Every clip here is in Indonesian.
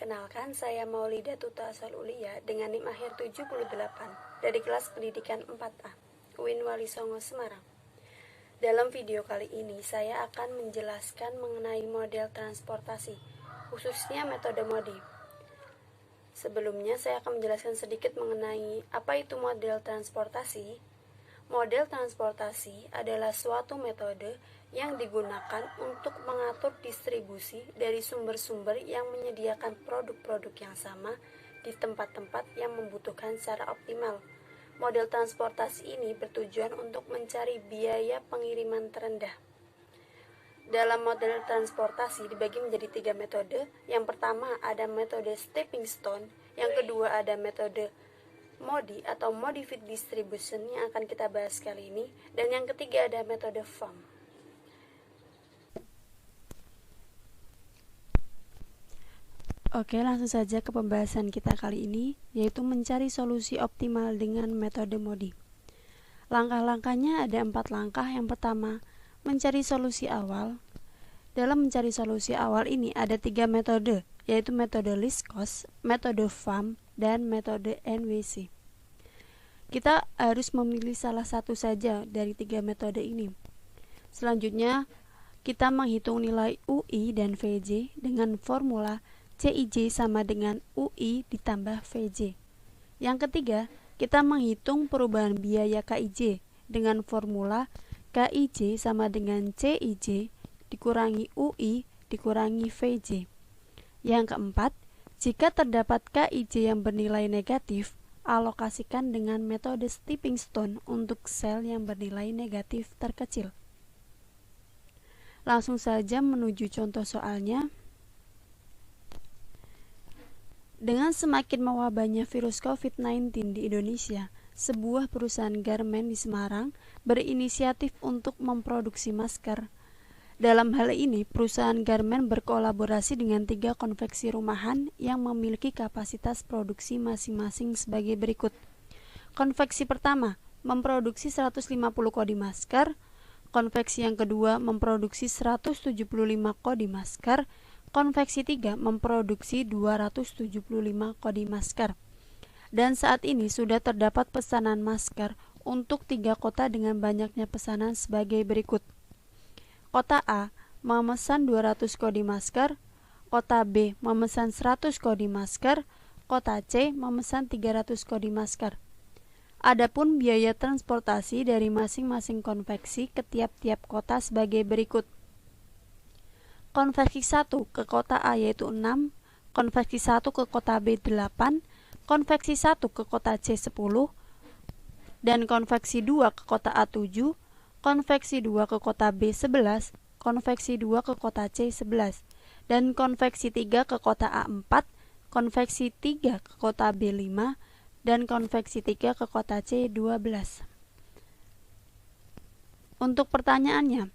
Perkenalkan, saya Maulida Tuta Asalulia dengan NIM akhir 78 dari kelas pendidikan 4A, UIN Wali Songo, Semarang. Dalam video kali ini, saya akan menjelaskan mengenai model transportasi, khususnya metode MODI. Sebelumnya, saya akan menjelaskan sedikit mengenai apa itu model transportasi. Model transportasi adalah suatu metode yang digunakan untuk mengatur distribusi dari sumber-sumber yang menyediakan produk-produk yang sama di tempat-tempat yang membutuhkan secara optimal. Model transportasi ini bertujuan untuk mencari biaya pengiriman terendah. Dalam model transportasi dibagi menjadi 3 metode. Yang pertama ada metode stepping stone, yang kedua ada metode MODI atau Modified Distribution yang akan kita bahas kali ini, dan yang ketiga ada metode FAM. Oke, langsung saja ke pembahasan kita kali ini, yaitu mencari solusi optimal dengan metode MODI. Langkah-langkahnya ada 4 langkah. Yang pertama, mencari solusi awal. Dalam mencari solusi awal ini ada 3 metode, yaitu metode least cost, metode FAM, dan metode NWC. Kita harus memilih salah satu saja dari 3 metode ini. Selanjutnya, kita menghitung nilai UI dan VJ dengan formula CIJ sama dengan UI ditambah VJ. Yang ketiga, kita menghitung perubahan biaya KIJ dengan formula KIJ sama dengan CIJ dikurangi UI dikurangi VJ. Yang keempat, jika terdapat KIJ yang bernilai negatif, alokasikan dengan metode stepping stone untuk sel yang bernilai negatif terkecil. Langsung saja menuju contoh soalnya. Dengan semakin mewabahnya virus COVID-19 di Indonesia, sebuah perusahaan garmen di Semarang berinisiatif untuk memproduksi masker. Dalam hal ini, perusahaan garmen berkolaborasi dengan 3 konveksi rumahan yang memiliki kapasitas produksi masing-masing sebagai berikut. Konveksi pertama memproduksi 150 kodi masker, konveksi yang kedua memproduksi 175 kodi masker, konveksi 3 memproduksi 275 kodi masker. Dan saat ini sudah terdapat pesanan masker untuk 3 kota dengan banyaknya pesanan sebagai berikut. Kota A memesan 200 kodi masker, Kota B memesan 100 kodi masker, Kota C memesan 300 kodi masker. Adapun biaya transportasi dari masing-masing konveksi ke tiap-tiap kota sebagai berikut. Konveksi 1 ke kota A yaitu 6, konveksi 1 ke kota B 8, konveksi 1 ke kota C 10, dan konveksi 2 ke kota A 7, konveksi 2 ke kota B 11, konveksi 2 ke kota C 11, dan konveksi 3 ke kota A 4, konveksi 3 ke kota B 5, dan konveksi 3 ke kota C 12. Untuk pertanyaannya,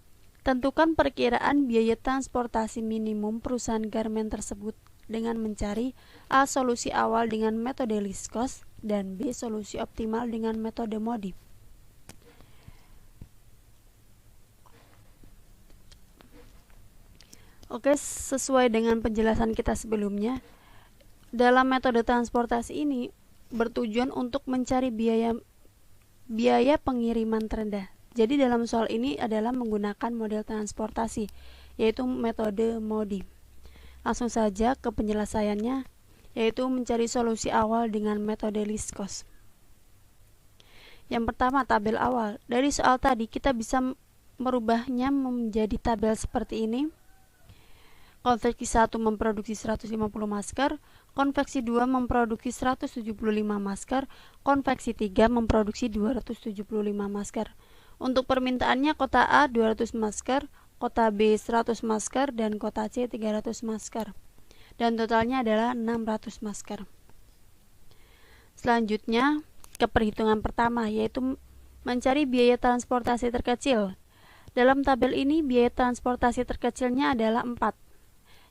tentukan perkiraan biaya transportasi minimum perusahaan garmen tersebut dengan mencari A. Solusi awal dengan metode least cost, dan B. Solusi optimal dengan metode MODI. Oke, sesuai dengan penjelasan kita sebelumnya, dalam metode transportasi ini bertujuan untuk mencari biaya pengiriman terendah. Jadi dalam soal ini adalah menggunakan model transportasi, yaitu metode MODI. Langsung saja ke penyelesaiannya, yaitu mencari solusi awal dengan metode least cost. Yang pertama, tabel awal. Dari soal tadi kita bisa merubahnya menjadi tabel seperti ini. Konveksi 1 memproduksi 150 masker, konveksi 2 memproduksi 175 masker, konveksi 3 memproduksi 275 masker. Untuk permintaannya, kota A 200 masker, kota B 100 masker, dan kota C 300 masker. Dan totalnya adalah 600 masker. Selanjutnya ke perhitungan pertama, yaitu mencari biaya transportasi terkecil. Dalam tabel ini biaya transportasi terkecilnya adalah 4,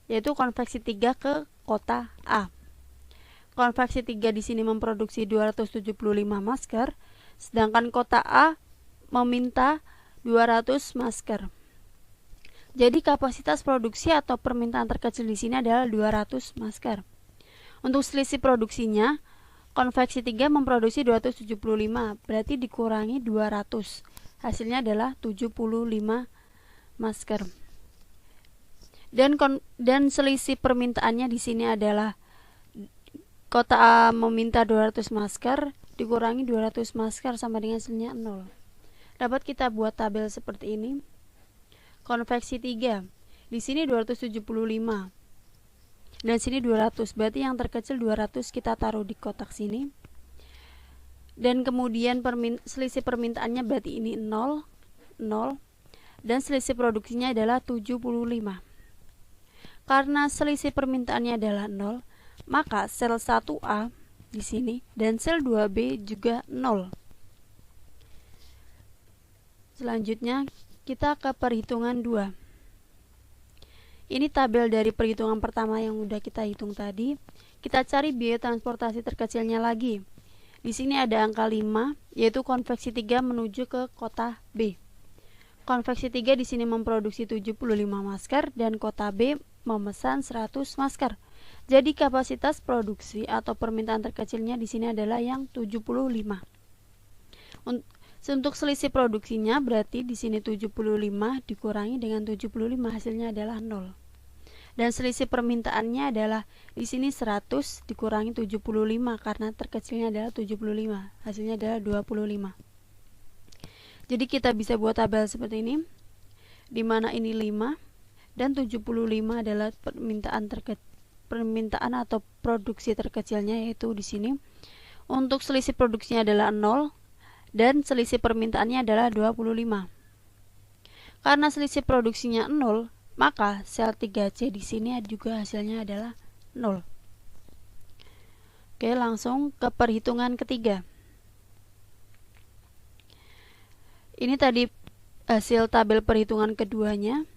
yaitu konveksi 3 ke kota A. Konveksi 3 di sini memproduksi 275 masker, sedangkan kota A meminta 200 masker. Jadi kapasitas produksi atau permintaan terkecil di sini adalah 200 masker. Untuk selisih produksinya, konveksi 3 memproduksi 275, berarti dikurangi 200. Hasilnya adalah 75 masker. Dan selisih permintaannya di sini adalah kota A meminta 200 masker dikurangi 200 masker sama dengan hasilnya 0. Dapat kita buat tabel seperti ini. Konveksi 3. Di sini 275. Dan sini 200. Berarti yang terkecil 200 kita taruh di kotak sini. Dan kemudian selisih permintaannya berarti ini 0, 0. Dan selisih produksinya adalah 75. Karena selisih permintaannya adalah 0, maka sel 1A di sini dan sel 2B juga 0. Selanjutnya kita ke perhitungan 2. Ini tabel dari perhitungan pertama yang udah kita hitung tadi. Kita cari biaya transportasi terkecilnya lagi. Di sini ada angka 5, yaitu konveksi 3 menuju ke kota B. Konveksi 3 di sini memproduksi 75 masker dan kota B memesan 100 masker. Jadi kapasitas produksi atau permintaan terkecilnya di sini adalah yang 75. Untuk selisih produksinya berarti di sini 75 dikurangi dengan 75 hasilnya adalah 0. Dan selisih permintaannya adalah di sini 100 dikurangi 75 karena terkecilnya adalah 75. Hasilnya adalah 25. Jadi kita bisa buat tabel seperti ini, di mana ini 5 dan 75 adalah permintaan atau produksi terkecilnya, yaitu di sini. Untuk selisih produksinya adalah 0 dan selisih permintaannya adalah 25. Karena selisih produksinya 0, maka sel 3C di sini juga hasilnya adalah 0. Oke, langsung ke perhitungan ketiga. Ini tadi hasil tabel perhitungan keduanya.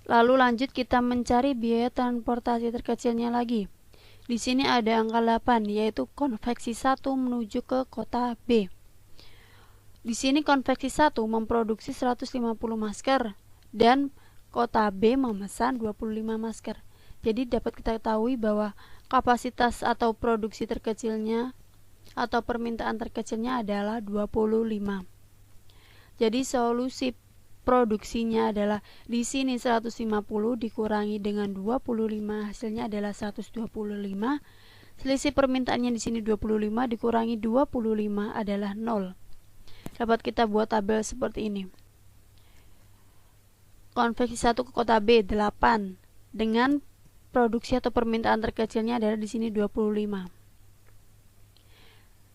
Lalu lanjut kita mencari biaya transportasi terkecilnya lagi. Di sini ada angka 8, yaitu konveksi 1 menuju ke kota B. Di sini konveksi 1 memproduksi 150 masker dan kota B memesan 25 masker. Jadi dapat kita ketahui bahwa kapasitas atau produksi terkecilnya atau permintaan terkecilnya adalah 25. Jadi solusi produksinya adalah di sini 150 dikurangi dengan 25, hasilnya adalah 125. Selisih permintaannya di sini 25 dikurangi 25 adalah 0. Dapat kita buat tabel seperti ini. Konveksi 1 ke kota B 8 dengan produksi atau permintaan terkecilnya adalah di sini 25.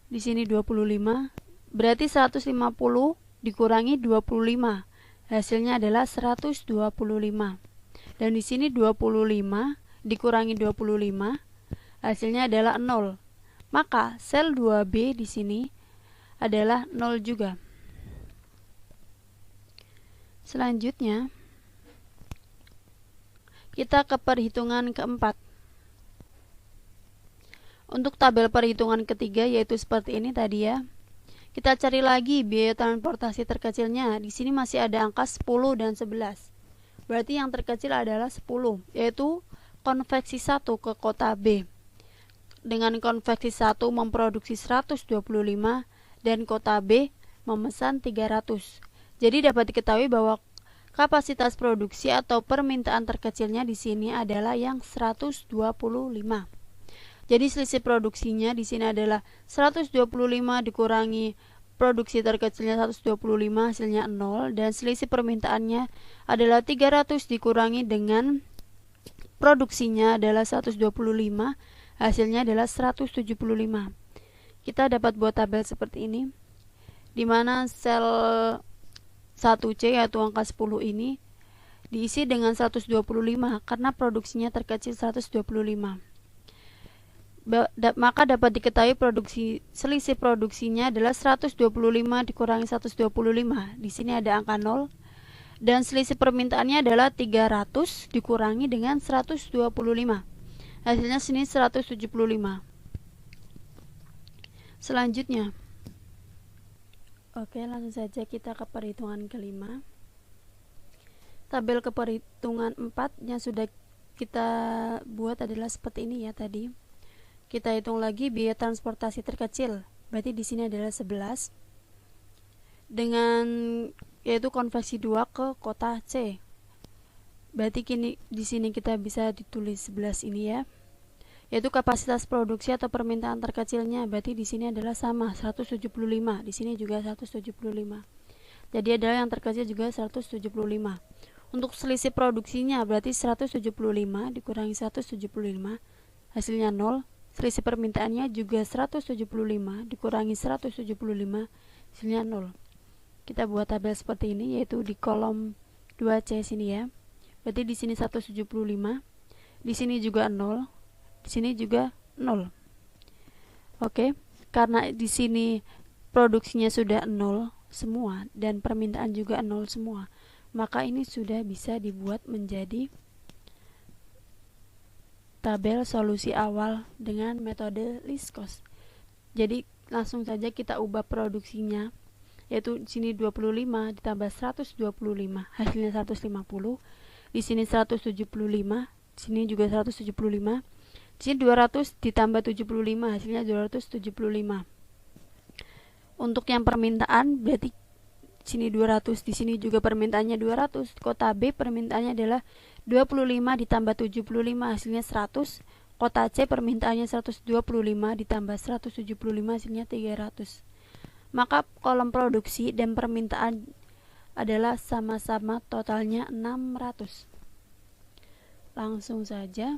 Di sini 25, berarti 150 dikurangi 25. Hasilnya adalah 125. Dan di sini 25 dikurangi 25, hasilnya adalah 0. Maka sel 2B di sini adalah 0 juga. Selanjutnya kita ke perhitungan keempat. Untuk tabel perhitungan ketiga yaitu seperti ini tadi ya. Kita cari lagi biaya transportasi terkecilnya. Di sini masih ada angka 10 dan 11. Berarti yang terkecil adalah 10, yaitu konveksi 1 ke kota B. Dengan konveksi 1 memproduksi 125 dan kota B memesan 300. Jadi dapat diketahui bahwa kapasitas produksi atau permintaan terkecilnya di sini adalah yang 125. Jadi selisih produksinya di sini adalah 125 dikurangi produksi terkecilnya 125, hasilnya 0, dan selisih permintaannya adalah 300 dikurangi dengan produksinya adalah 125, hasilnya adalah 175. Kita dapat buat tabel seperti ini, di mana sel 1C yaitu angka 10 ini diisi dengan 125 karena produksinya terkecil 125. Maka dapat diketahui selisih produksinya adalah 125 dikurangi 125. Di sini ada angka 0 dan selisih permintaannya adalah 300 dikurangi dengan 125. Hasilnya sini 175. Selanjutnya, oke, langsung saja kita ke perhitungan kelima. Tabel keperhitungan 4 yang sudah kita buat adalah seperti ini ya tadi. Kita hitung lagi biaya transportasi terkecil. Berarti di sini adalah 11 dengan yaitu konversi 2 ke kota C. Berarti di sini kita bisa ditulis 11 ini ya. Yaitu kapasitas produksi atau permintaan terkecilnya. Berarti di sini adalah sama 175. Di sini juga 175. Jadi adalah yang terkecil juga 175. Untuk selisih produksinya berarti 175 dikurangi 175 hasilnya 0. Selisih permintaannya juga 175 dikurangi 175 hasilnya 0. Kita buat tabel seperti ini, yaitu di kolom 2C sini ya. Berarti di sini 175, di sini juga 0, di sini juga 0. Oke, karena di sini produksinya sudah 0 semua dan permintaan juga 0 semua, maka ini sudah bisa dibuat menjadi tabel solusi awal dengan metode least cost. Jadi langsung saja kita ubah produksinya, yaitu di sini 25 ditambah 125 hasilnya 150. Di sini 175, di sini juga 175. Di sini 200 ditambah 75 hasilnya 275. Untuk yang permintaan berarti di sini 200, di sini juga permintaannya 200. Kota B permintaannya adalah 25 ditambah 75 hasilnya 100. Kota C permintaannya 125 ditambah 175 hasilnya 300. Maka kolom produksi dan permintaan adalah sama-sama totalnya 600. Langsung saja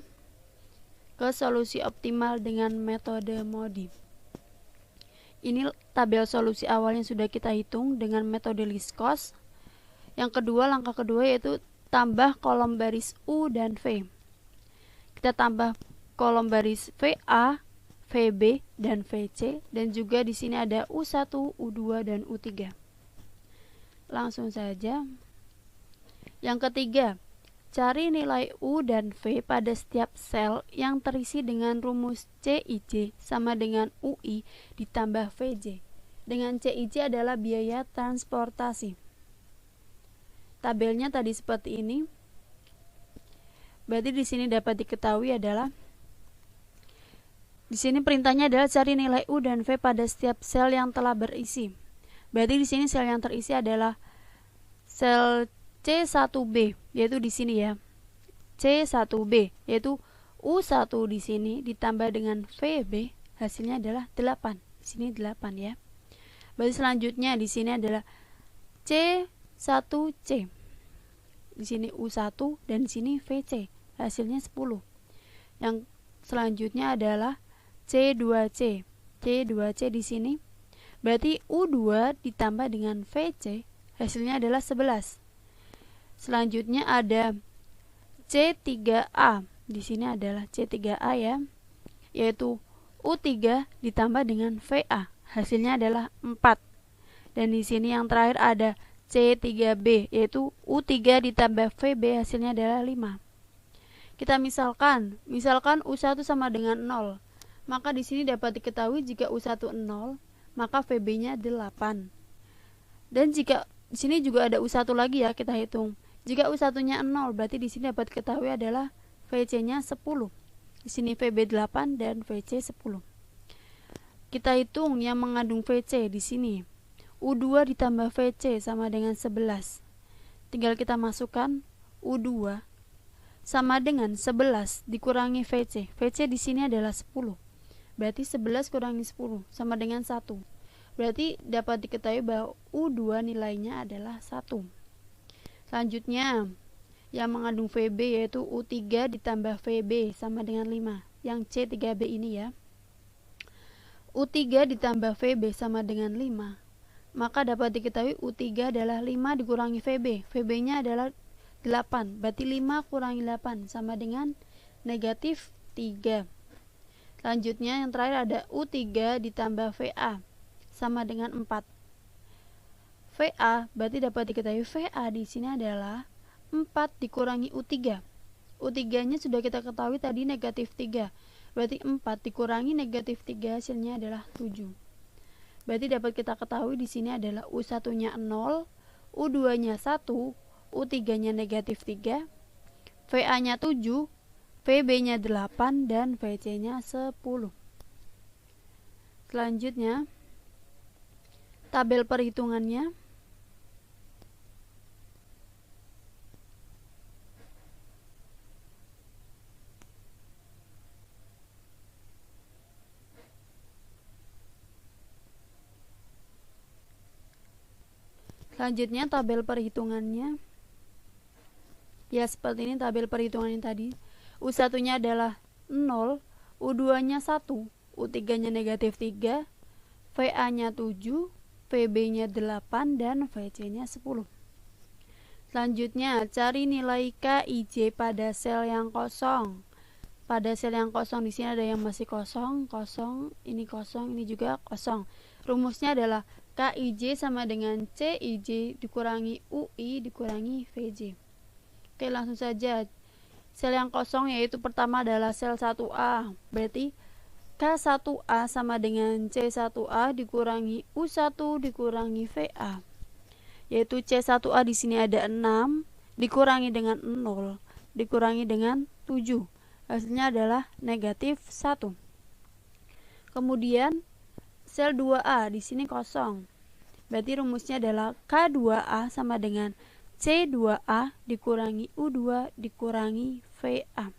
ke solusi optimal dengan metode MODI. Ini tabel solusi awal yang sudah kita hitung dengan metode least cost. Yang kedua, langkah kedua yaitu tambah kolom baris U dan V. Kita tambah kolom baris VA, VB, dan VC, dan juga di sini ada U1, U2, dan U3. Langsung saja. Yang ketiga, cari nilai U dan V pada setiap sel yang terisi dengan rumus CIC sama dengan UI ditambah VJ. Dengan CIC adalah biaya transportasi. Tabelnya tadi seperti ini. Berarti di sini dapat diketahui adalah di sini perintahnya adalah cari nilai U dan V pada setiap sel yang telah berisi. Berarti di sini sel yang terisi adalah sel C1B, yaitu di sini ya. C1B, yaitu U1 di sini ditambah dengan VB, hasilnya adalah 8. Di sini 8 ya. Berarti selanjutnya di sini adalah C1C. Di sini U1 dan di sini VC, hasilnya 10. Yang selanjutnya adalah C2C. C2C di sini berarti U2 ditambah dengan VC, hasilnya adalah 11. Selanjutnya ada C3A. Di sini adalah C3A ya, yaitu U3 ditambah dengan VA, hasilnya adalah 4. Dan di sini yang terakhir ada C3B, yaitu U3 ditambah VB, hasilnya adalah 5. Kita misalkan U1 sama dengan 0. Maka di sini dapat diketahui jika U1 0, maka VB-nya 8. Dan jika di sini juga ada U1 lagi ya, kita hitung. Jika U1-nya 0, berarti di sini dapat diketahui adalah VC-nya 10. Di sini VB 8 dan VC 10. Kita hitung yang mengandung VC di sini. U2 ditambah VC sama dengan 11. Tinggal kita masukkan U2 sama dengan 11 dikurangi VC. VC di sini adalah 10. Berarti 11 kurangi 10 sama dengan 1. Berarti dapat diketahui bahwa U2 nilainya adalah 1. Selanjutnya, yang mengandung VB yaitu U3 ditambah VB sama dengan 5. Yang C3B ini ya. U3 ditambah VB sama dengan 5. Maka dapat diketahui U3 adalah 5 dikurangi VB. VB-nya adalah 8. Berarti 5 kurangi 8 sama dengan negatif 3. Selanjutnya yang terakhir ada U3 ditambah VA sama dengan 4. VA berarti dapat diketahui VA di sini adalah 4 dikurangi U3. U3-nya sudah kita ketahui tadi negatif 3. Berarti 4 dikurangi negatif 3 hasilnya adalah 7. Berarti dapat kita ketahui di sini adalah U1-nya 0, U2-nya 1, U3-nya negatif 3, VA-nya 7, VB-nya 8 dan VC-nya 10. Selanjutnya, tabel perhitungannya. Selanjutnya tabel perhitungannya. Ya, seperti ini tabel perhitungannya tadi. U1-nya adalah 0, U2-nya 1, U3-nya negatif 3, VA-nya 7, VB-nya 8, dan VC-nya 10. Selanjutnya, cari nilai KIJ pada sel yang kosong. Pada sel yang kosong di sini ada yang masih kosong, ini juga kosong. Rumusnya adalah KIJ sama dengan CIJ dikurangi UI dikurangi VJ. Oke, langsung saja. Sel yang kosong yaitu pertama adalah sel 1A. Berarti K1A sama dengan C1A dikurangi U1 dikurangi VA. Yaitu C1A di sini ada 6 dikurangi dengan 0 dikurangi dengan 7. Hasilnya adalah negatif 1. Kemudian sel 2A di sini kosong. Berarti rumusnya adalah K2A sama dengan C2A dikurangi U2 dikurangi VA.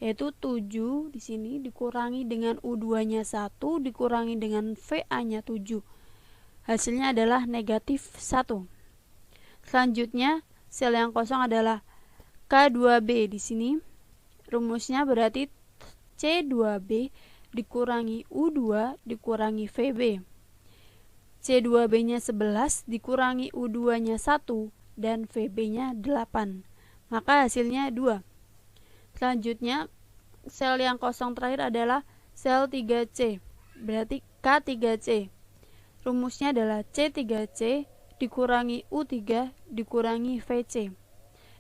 Yaitu 7 di sini dikurangi dengan U2-nya 1 dikurangi dengan VA-nya 7. Hasilnya adalah negatif 1. Selanjutnya, sel yang kosong adalah K2B di sini. Rumusnya berarti C2B dikurangi U2 dikurangi VB. C2B-nya 11 dikurangi U2-nya 1 dan VB-nya 8. Maka hasilnya 2. Selanjutnya, sel yang kosong terakhir adalah sel 3C. Berarti K3C. Rumusnya adalah C3C dikurangi U3 dikurangi VC.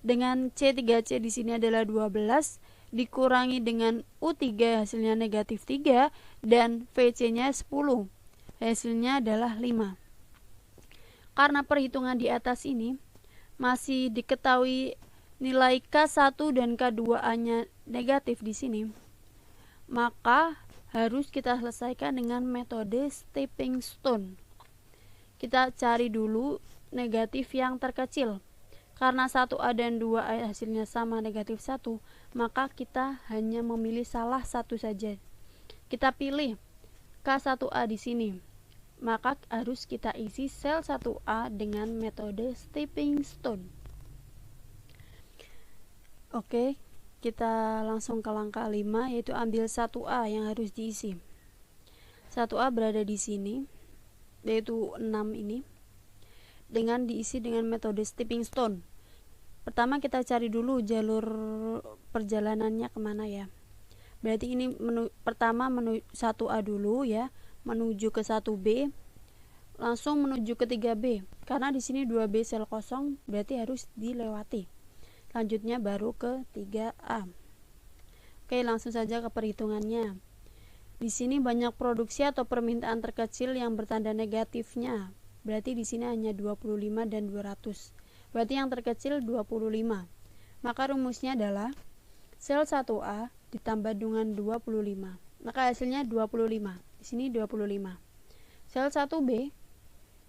Dengan C3C di sini adalah 12 dikurangi dengan U3 hasilnya negatif 3 dan VC-nya 10. Hasilnya adalah 5. Karena perhitungan di atas ini masih diketahui nilai K1 dan K2A-nya negatif di sini, maka harus kita selesaikan dengan metode stepping stone. Kita cari dulu negatif yang terkecil. Karena 1A dan 2A hasilnya sama negatif 1, maka kita hanya memilih salah satu saja. Kita pilih K1A di sini. Maka harus kita isi sel 1A dengan metode stepping stone. Oke, kita langsung ke langkah 5, yaitu ambil 1A yang harus diisi. 1A berada di sini, yaitu 6 ini, dengan diisi dengan metode stepping stone. Pertama kita cari dulu jalur perjalanannya kemana ya. Berarti ini pertama 1A dulu ya, menuju ke 1B, langsung menuju ke 3B. Karena di sini 2B sel kosong, berarti harus dilewati. Selanjutnya baru ke 3A. Oke, langsung saja ke perhitungannya. Di sini banyak produksi atau permintaan terkecil yang bertanda negatifnya. Berarti di sini hanya 25 dan 200. Berarti yang terkecil 25. Maka rumusnya adalah sel 1A ditambah dengan 25. Maka hasilnya 25. Di sini 25. Sel 1B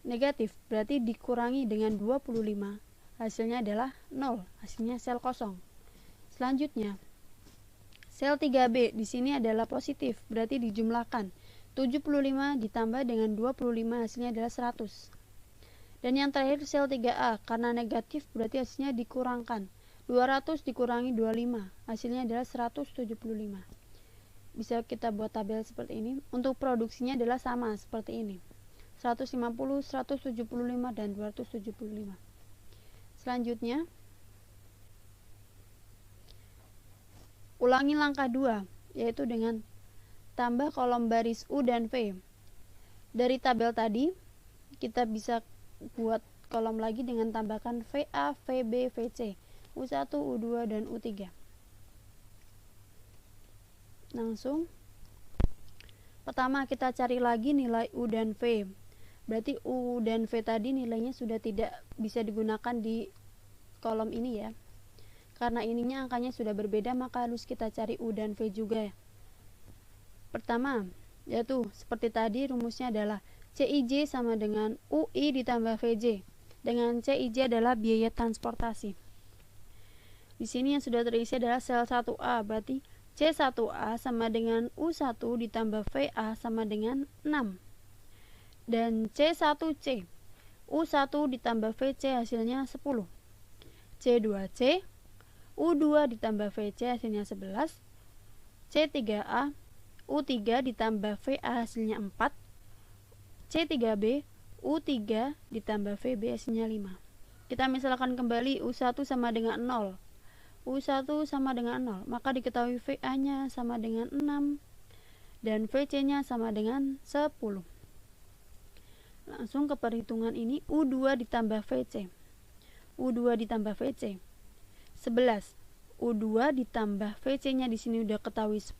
negatif, berarti dikurangi dengan 25. Hasilnya adalah 0. Hasilnya sel kosong. Selanjutnya, sel 3B di sini adalah positif, berarti dijumlahkan. 75 ditambah dengan 25 hasilnya adalah 100. Dan yang terakhir sel 3A, karena negatif berarti hasilnya dikurangkan. 200 dikurangi 25, hasilnya adalah 175. Bisa kita buat tabel seperti ini. Untuk produksinya adalah sama seperti ini. 150, 175 dan 275. Selanjutnya, ulangi langkah 2, yaitu dengan tambah kolom baris U dan V. Dari tabel tadi kita bisa buat kolom lagi dengan tambahkan VA, VB, VC, U1, U2 dan U3. Langsung pertama kita cari lagi nilai U dan V. Berarti U dan V tadi nilainya sudah tidak bisa digunakan di kolom ini ya. Karena ininya angkanya sudah berbeda, maka harus kita cari U dan V juga. Pertama, Yaitu seperti tadi rumusnya adalah CIJ sama dengan UI ditambah VJ. Dengan CIJ adalah biaya transportasi. Di sini yang sudah terisi adalah sel 1A, berarti C1A sama dengan U1 ditambah VA sama dengan 6. Dan C1C, U1 ditambah VC hasilnya 10. C2C, U2 ditambah VC hasilnya 11. C3A, U3 ditambah VA hasilnya 4. C3B, U3 ditambah VB hasilnya 5. Kita misalkan kembali U1 sama dengan 0. U1 sama dengan 0, maka diketahui VA-nya sama dengan 6 dan VC-nya sama dengan 10. Langsung ke perhitungan ini, U2 ditambah VC. U2 ditambah VC 11. U2 ditambah VC-nya di sini udah ketahui 10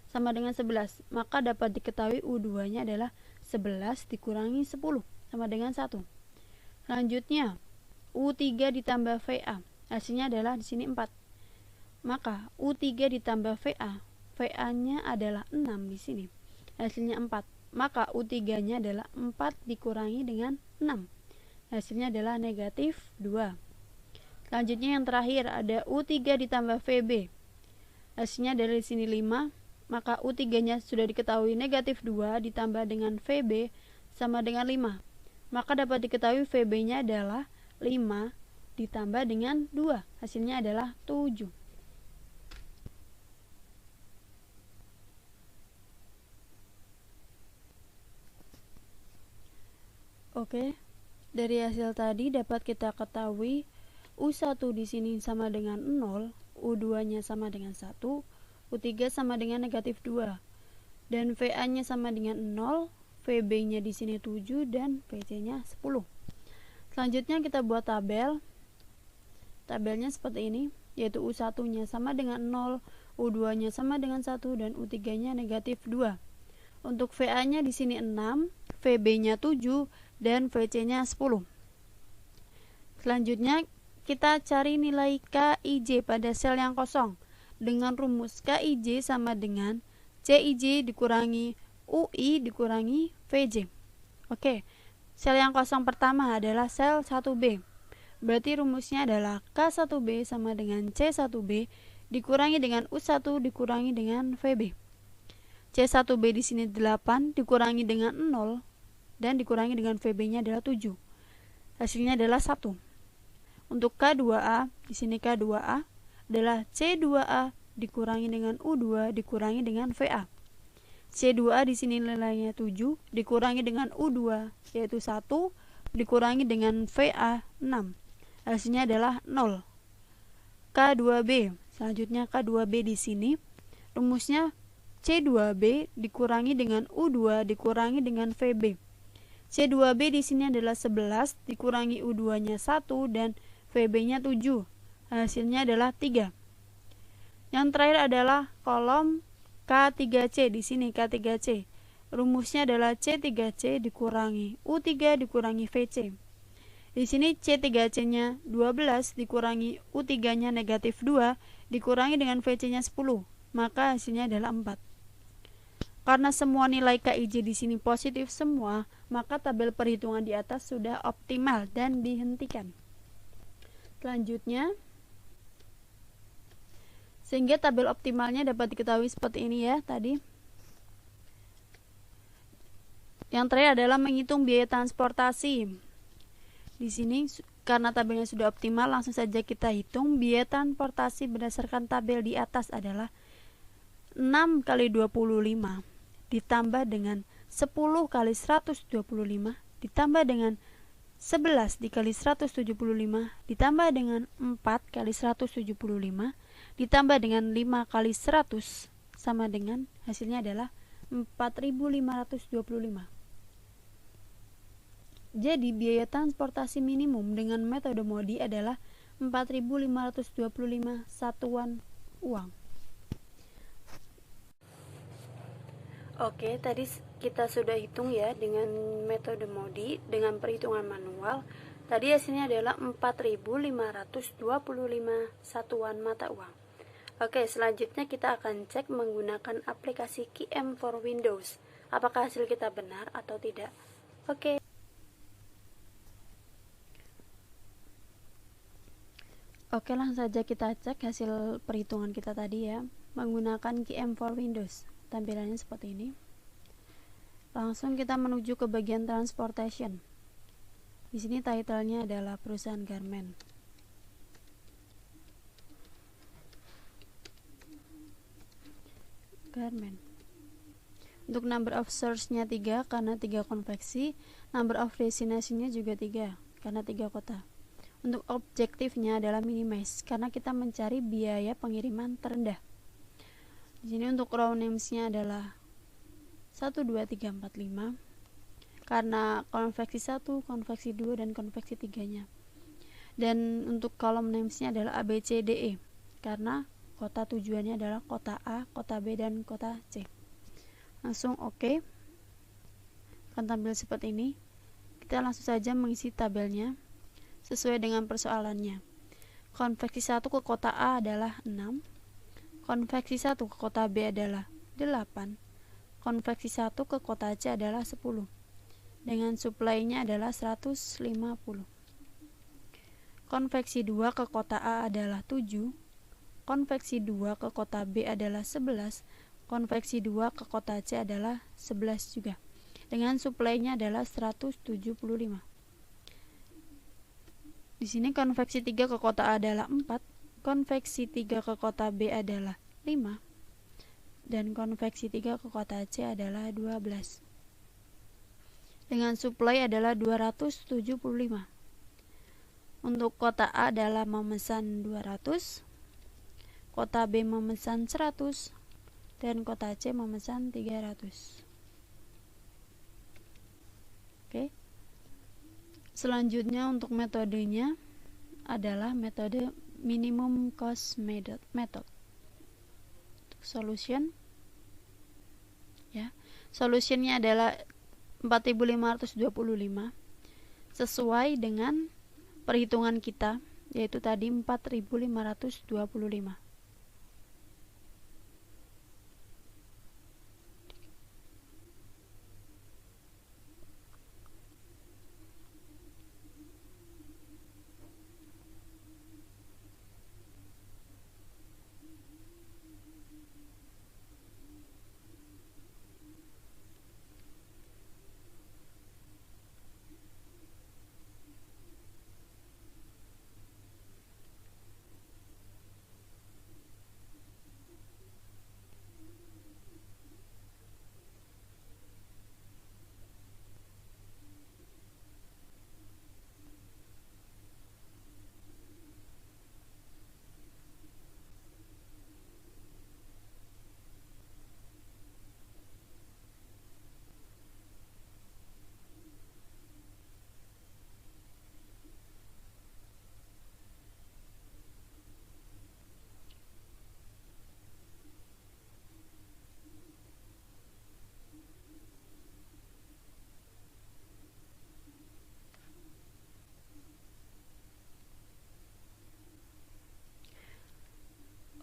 sama dengan 11, maka dapat diketahui U2-nya adalah 11 dikurangi 10 sama dengan 1. Selanjutnya, U3 ditambah VA. Hasilnya adalah di sini 4. Maka U3 ditambah VA, VA-nya adalah 6 di sini. Hasilnya 4. Maka U3-nya adalah 4 dikurangi dengan 6. Hasilnya adalah negatif 2. Selanjutnya yang terakhir ada U3 ditambah VB. Hasilnya dari sini 5. Maka U3-nya sudah diketahui negatif 2 ditambah dengan VB sama dengan 5. Maka dapat diketahui VB-nya adalah 5 ditambah dengan 2, hasilnya adalah 7. Oke, dari hasil tadi dapat kita ketahui U1 di sini sama dengan 0, U2-nya sama dengan 1, U3 sama dengan negatif 2, dan VA-nya sama dengan 0, VB-nya di sini 7, dan VC-nya 10. Selanjutnya kita buat tabel. Tabelnya seperti ini, yaitu U1-nya sama dengan 0, U2-nya sama dengan 1, dan U3-nya negatif 2. Untuk VA-nya di sini 6, VB-nya 7, dan VC-nya 10. Selanjutnya, kita cari nilai KIJ pada sel yang kosong dengan rumus KIJ sama dengan CIJ dikurangi UI dikurangi VJ. Oke, sel yang kosong pertama adalah sel 1B. Berarti rumusnya adalah K1B sama dengan C1B dikurangi dengan U1 dikurangi dengan VB. C1B di sini 8 dikurangi dengan 0 dan dikurangi dengan VB-nya adalah 7. Hasilnya adalah 1. Untuk K2A, di sini K2A adalah C2A dikurangi dengan U2 dikurangi dengan VA. C2A di sini nilainya 7 dikurangi dengan U2 yaitu 1 dikurangi dengan VA 6. Hasilnya adalah 0. K2B. Selanjutnya K2B di sini rumusnya C2B dikurangi dengan U2 dikurangi dengan VB. C2B di sini adalah 11 dikurangi U2-nya 1 dan VB-nya 7. Hasilnya adalah 3. Yang terakhir adalah kolom K3C. Di sini K3C. Rumusnya adalah C3C dikurangi U3 dikurangi VC. Di sini C3C-nya 12 dikurangi U3-nya negatif 2 dikurangi dengan VC-nya 10, maka hasilnya adalah 4. Karena semua nilai KIJ di sini positif semua, maka tabel perhitungan di atas sudah optimal dan dihentikan. Selanjutnya, sehingga tabel optimalnya dapat diketahui seperti ini ya tadi. Yang terakhir adalah menghitung biaya transportasi. Di sini karena tabelnya sudah optimal, langsung saja kita hitung biaya transportasi berdasarkan tabel di atas adalah 6 kali 25 ditambah dengan 10 kali 125 ditambah dengan 11 dikali 175 ditambah dengan 4 kali 175 ditambah dengan 5 kali 100 sama dengan hasilnya adalah 4.525. Jadi biaya transportasi minimum dengan metode MODI adalah 4.525 satuan uang. Oke, tadi kita sudah hitung ya dengan metode MODI dengan perhitungan manual. Tadi hasilnya adalah 4.525 satuan mata uang. Oke, selanjutnya kita akan cek menggunakan aplikasi QM for Windows. Apakah hasil kita benar atau tidak? Oke. Oke, langsung saja kita cek hasil perhitungan kita tadi ya, menggunakan QM for Windows. Tampilannya seperti ini. Langsung kita menuju ke bagian transportation. Di sini title-nya adalah perusahaan garment. Untuk number of source-nya 3 karena 3 konveksi, number of destination-nya juga 3 karena 3 kota. Untuk objektifnya adalah minimize karena kita mencari biaya pengiriman terendah. Di sini untuk row names-nya adalah 1 2 3 4 5 karena konveksi 1, konveksi 2 dan konveksi 3-nya. Dan untuk column names-nya adalah A B C D E karena kota tujuannya adalah kota A, kota B dan kota C. Langsung oke. Akan tampil seperti ini. Kita langsung saja mengisi tabelnya sesuai dengan persoalannya. Konveksi 1 ke kota A adalah 6, konveksi 1 ke kota B adalah 8, konveksi 1 ke kota C adalah 10, dengan supply-nya adalah 150. Konveksi 2 ke kota A adalah 7, konveksi 2 ke kota B adalah 11, konveksi 2 ke kota C adalah 11 juga, dengan supply-nya adalah 175. Di sini konveksi 3 ke kota A adalah 4, konveksi 3 ke kota B adalah 5, dan konveksi 3 ke kota C adalah 12. Dengan supply adalah 275. Untuk kota A adalah memesan 200, kota B memesan 100, dan kota C memesan 300. Oke. Selanjutnya untuk metodenya adalah metode minimum cost method. Solution ya. Solutionnya adalah 4525 sesuai dengan perhitungan kita, yaitu tadi 4525.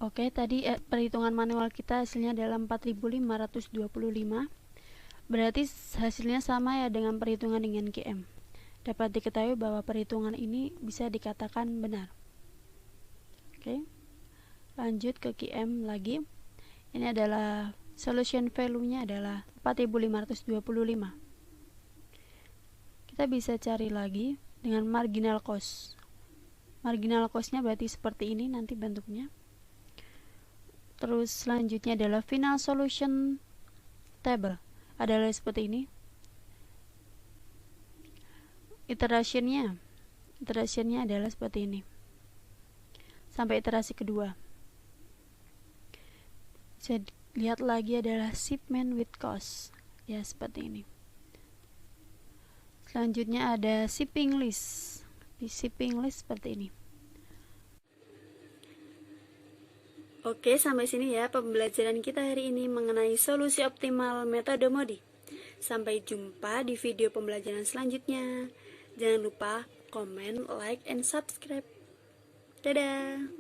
Oke, tadi perhitungan manual kita hasilnya adalah 4525. Berarti hasilnya sama ya dengan perhitungan dengan QM. Dapat diketahui bahwa perhitungan ini bisa dikatakan benar. Oke. Lanjut ke QM lagi. Ini adalah solution value-nya adalah 4525. Kita bisa cari lagi dengan marginal cost. Marginal cost-nya berarti seperti ini nanti bentuknya. Terus selanjutnya adalah final solution table, adalah seperti ini. Iterationnya adalah seperti ini sampai iterasi kedua. Bisa lihat lagi adalah shipment with cost, ya seperti ini. Selanjutnya ada shipping list. Di shipping list seperti ini. Oke, sampai sini ya pembelajaran kita hari ini mengenai solusi optimal metode MODI. Sampai jumpa di video pembelajaran selanjutnya. Jangan lupa komen, like, and subscribe. Dadah!